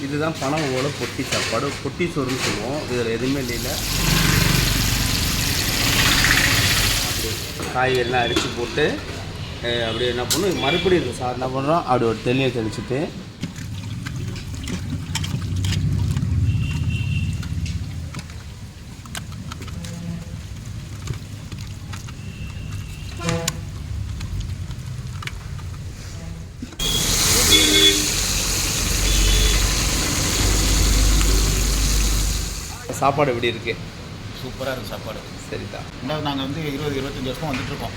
இதுதான் பனங்கோல பொட்டி சாப்பாடு, பொட்டி சோறுன்னு சொல்லுவோம். இதில் எதுவுமே இல்லை. அப்படி காய்கறிலாம் அரிச்சு போட்டு அப்படி என்ன பண்ணும், மறுபடியும் இருக்குது சார் என்ன பண்ணுறோம், அப்படி ஒரு தெளியை தெளிச்சுட்டு சாப்பாடு எப்படி இருக்குது? சூப்பராக இருக்குது சாப்பாடு. சரிதான். ரெண்டாவது நாங்கள் வந்து 20-25 வருஷமாக வந்துட்டுருக்கோம்.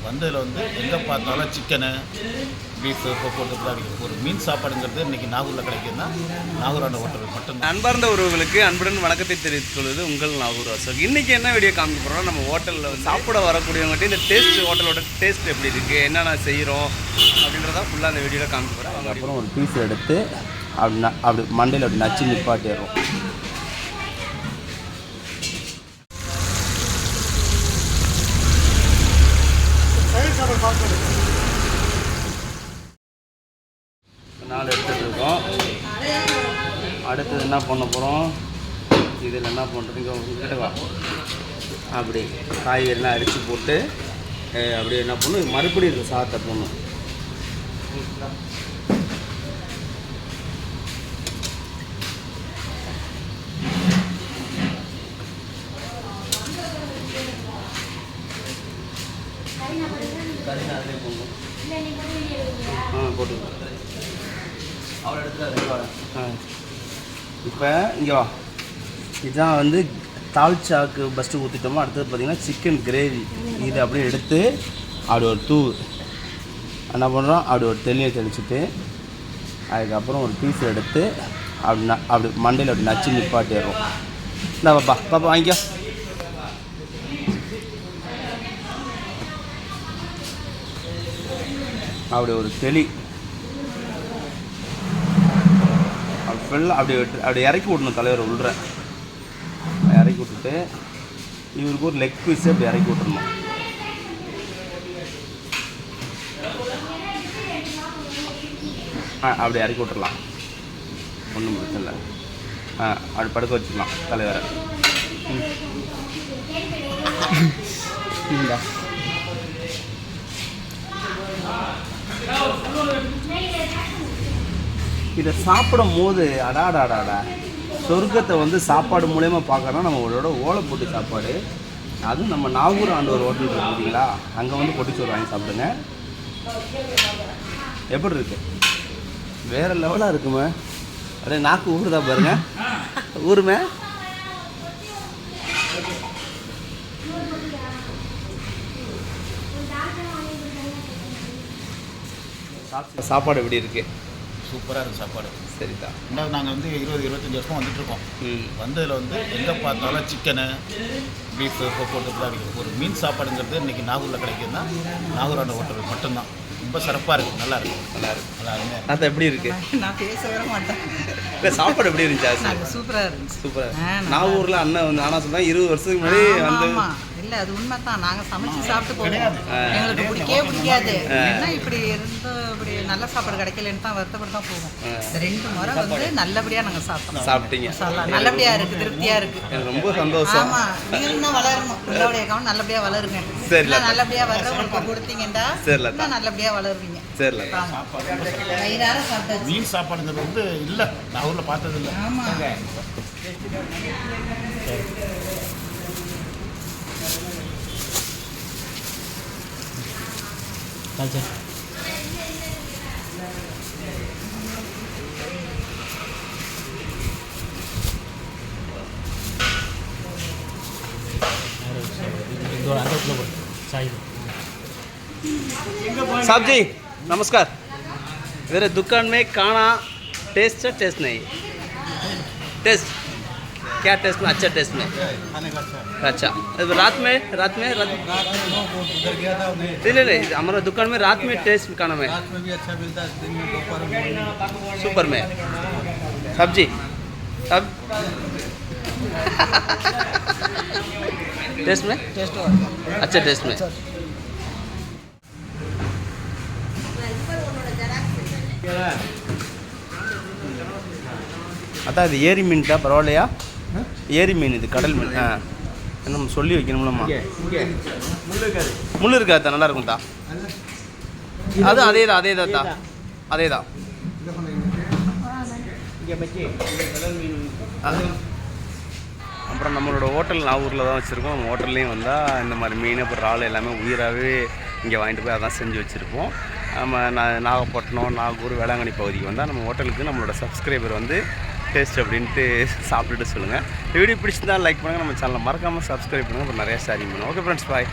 வந்ததில் வந்து எங்கே பார்த்தாலும் சிக்கனு, பீஃபு, போட்டு அடிக்கிறது. ஒரு மீன் சாப்பாடுங்கிறது இன்றைக்கி நாகூரில் கிடைக்குதுன்னா நாகூர் ஆண்ட ஹோட்டல் மட்டும். அன்பார்ந்த உறவுகளுக்கு அன்புடன் வணக்கத்தை தெரிவித்துக் கொள்வது உங்கள் நாகூர் அசோக். இன்றைக்கி என்ன வீடியோ காமிக்க போகிறோம், நம்ம ஹோட்டலில் சாப்பிட வரக்கூடியவங்ககிட்ட இந்த ஹோட்டலோட டேஸ்ட் எப்படி இருக்குது, என்னென்ன செய்கிறோம் அப்படின்றதான் ஃபுல்லாக அந்த வீடியோவில் காமிக்க போகிறோம். அதுக்கப்புறம் ஒரு பீஸ் எடுத்து அப்படி மண்டையில் அப்படி நச்சு நிப்பாட்டிடுறோம். நாலு எடுத்துகிட்டு இருக்கோம். அடுத்தது என்ன பண்ண போகிறோம், இதில் என்ன பண்ணுறதுங்க கிட்டவா, அப்படி காய்கறிலாம் அரிச்சு போட்டு அப்படி என்ன பண்ணும், மறுபடியும் இருக்குது சாதத்தை போடணும். அதிலே போடணும். போட்டு அவரை எடுத்து இப்போ இங்கே வா. இதுதான் வந்து தால்ச்சாக்கு ஃபஸ்ட்டு ஊற்றிட்டோமோ. அடுத்தது பார்த்திங்கன்னா சிக்கன் கிரேவி. இது அப்படியே எடுத்து அப்படி ஒரு தூள் என்ன பண்ணுறோம், அப்படி ஒரு தெளியை தெளிச்சுட்டு அதுக்கப்புறம் ஒரு பீஸ் எடுத்து அப்படி மண்டையில் அப்படி நச்சு நிப்பாட்டிடுறோம். இந்த பாப்பா வாங்கிக்கோ. அப்படி ஒரு தெளி ஃபுல்லாக அப்படி இறக்கி விடணும். தலைவர் உள்ள இறக்கி விட்டுட்டு இவருக்கு ஒரு லெக் பீஸு அப்படி இறக்கி விட்டுருணும். அப்படி இறக்கி விட்டுடலாம், ஒன்றும் பிரச்சனை இல்லை. அப்படி படுக்க வச்சுக்கலாம் தலைவரை. இதை சாப்பிடும் போது அடாடாடாடா சொர்க்கத்தை வந்து சாப்பாடு மூலயமா பார்க்கறோன்னா நம்மளோட ஓலைப்பொட்டி சாப்பாடு. அதுவும் நம்ம நாகூர் ஆண்டு ஒரு ஹோட்டல் இருக்குது பார்த்தீங்களா, அங்கே வந்து பொட்டிச்சோறு வாங்கி சாப்பிடுங்க. எப்படி இருக்கு, வேறு லெவலாக இருக்குமே. அப்படியே நாக்கு ஊறுதா பாருங்க, ஊருமே. சாப்பாடு எப்படி இருக்குது? சூப்பராக இருக்குது சாப்பாடு. சரிதான். ரெண்டாவது நாங்கள் வந்து 20-25 வருஷமாக வந்துட்டுருக்கோம். வந்ததில் வந்து எங்கே பார்த்தாலும் சிக்கனு, பீஃபு, போட்டு அடிக்கிறது. ஒரு மீன் சாப்பாடுங்கிறது இன்றைக்கி நாகூரில் கிடைக்குதுன்னா நாகூர் ஆண்ட ஹோட்டல் மட்டும்தான். ரொம்ப சிறப்பாக இருக்குது, நல்லா இருக்குது. அது எப்படி இருக்குது? நான் பேச வர மாட்டேன். இல்லை சாப்பாடு எப்படி இருந்துச்சு? சூப்பராக இருந்துச்சு. சூப்பராக. நாகூரில் அண்ணன் வந்து ஆனால் சொன்னால் 20 வருஷத்துக்கு முன்னாடி வந்து இல்லை அது உண்மை தான். நாங்கள் சமைச்சு சாப்பிட்டு போவோம், எங்களுக்கு பிடிக்கவே பிடிக்காது. என்ன இப்படி இருந்து இப்படி நல்ல சாப்பாடு கிடைக்கலன்னு தான் வருத்தப்பட்டு தான் போவோம். 2 முறை வந்து நல்லபடியாக நாங்கள் சாப்பிட்டீங்க. நல்லபடியாக இருக்குது, திருப்தியாக இருக்குது. எனக்கு ரொம்ப சந்தோஷம். ஆமாம், நீங்களும் தான் வளரணும். உங்களுடைய அக்கௌண்ட் நல்லபடியாக வளருங்க. சரி, நல்லபடியாக வர்றவங்களுக்கு கொடுத்தீங்கன்னா நல்லபடியாக வளருவீங்க. சரி, வயிறார சாப்பிட்டாச்சு. மீன் சாப்பாடுங்கிறது வந்து இல்லை, நாகூரில் பார்த்தது இல்லை. ஆமாம். साहब जी नमस्कार. मेरे दुकान में खाना टेस्ट नहीं, टेस्ट क्या टेस्ट में, अच्छा टेस्ट में अच्छा. रात में नहीं हमारा दुकान में रात में टेस्ट खाना में भी अच्छा मिलता है, दिन में दोपहर में सुपर में सब्जी अब टेस्ट में अच्छा टेस्ट में அதான் இது ஏரி மீன் தான் பரவாயில்லையா? ஏரி மீன் இது, கடல் மீன். நம்ம சொல்லி வைக்கணும்லம்மா. முள் இருக்காது தான், நல்லா இருக்கும் தா. அது அதே தான் தா, அதே தான். அப்புறம் நம்மளோட ஹோட்டல் நாகூரில் தான் வச்சுருக்கோம். நம்ம ஹோட்டல்லையும் வந்தால் இந்த மாதிரி மீன் அப்புறம் இறால் எல்லாமே உயிராகவே இங்கே வாங்கிட்டு போய் அதான் செஞ்சு வச்சுருப்போம். நம்ம நாகப்பட்டினம், நாகூர், வேளாங்கண்ணி பகுதிக்கு வந்தால் நம்ம ஹோட்டலுக்கு நம்மளோட சப்ஸ்கிரைபர் வந்து டேஸ்ட் அப்படின்ட்டு சாப்பிட்டுட்டு சொல்லுங்கள். இந்த வீடியோ பிடிச்சிருந்தால் லைக் பண்ணுங்கள், நம்ம சேனலை மறக்காமல் சப்ஸ்கிரைப் பண்ணுங்கள், அப்புறம் நிறையா ஷேரிங் பண்ணுங்கள். ஓகே ஃப்ரெண்ட்ஸ், பாய்.